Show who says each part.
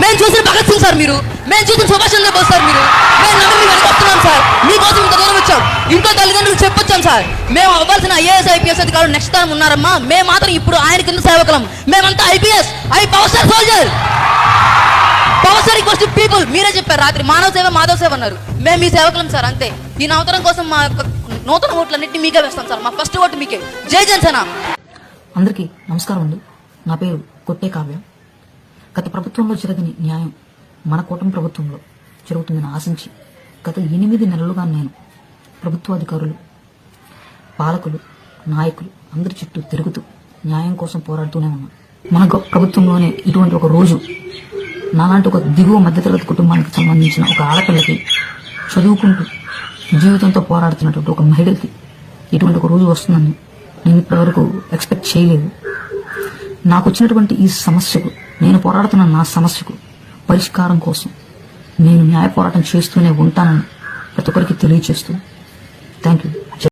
Speaker 1: మేము చూసిన భగత్ సింగ్ సార్ మీరు, మేము చూసిన సుభాష్ చంద్రబోస్ సార్ మీరు, మేము నమ్మి వెనక వస్తున్నాం సార్. మీకోసం ఇంత దూరం వచ్చాం. ఇంకో తల్లిదండ్రులకు చెప్పొచ్చాం సార్, మేము అవ్వాల్సిన ఐఏఎస్ ఐపీఎస్ అధికారులు నెక్స్ట్ టైం ఉన్నారమ్మా, మేము మాత్రం ఇప్పుడు ఆయన కింద సేవకులం, మేమంతా IPS power star soldier. Power star equals to people. మీరే చెప్పారు రాత్రి, మానవ సేవ మాధవ సేవ అన్నారు. మేము మీ సేవకులం సార్, అంతే. ఈ నవతరం కోసం మా నూతన ఓట్లన్నింటినీ మీకే వేస్తాం సార్. మా ఫస్ట్ ఓటు మీకే. జై జనసేన.
Speaker 2: అందరికీ నమస్కారం అండి. నా పేరు కొట్టే కావ్య. గత ప్రభుత్వంలో జరగని న్యాయం మన కూటమి ప్రభుత్వంలో జరుగుతుందని ఆశించి గత 8 నెలలుగా నేను ప్రభుత్వాధికారులు, పాలకులు, నాయకులు అందరి చుట్టూ తిరుగుతూ న్యాయం కోసం పోరాడుతూనే ఉన్నాను. మన ప్రభుత్వంలోనే ఇటువంటి ఒక రోజు నాలాంటి ఒక దిగువ మధ్యతరగతి కుటుంబానికి సంబంధించిన ఒక ఆడపిల్లకి, చదువుకుంటూ జీవితంతో పోరాడుతున్నటువంటి ఒక మహిళకి ఇటువంటి ఒక రోజు వస్తుందని నేను ఇప్పటివరకు ఎక్స్పెక్ట్ చేయలేదు. నాకు వచ్చినటువంటి ఈ సమస్యకు, నేను పోరాడుతున్న నా సమస్యకు పరిష్కారం కోసం నేను న్యాయ పోరాటం చేస్తూనే ఉంటానని ప్రతి ఒక్కరికి తెలియజేస్తూ థ్యాంక్ యూ.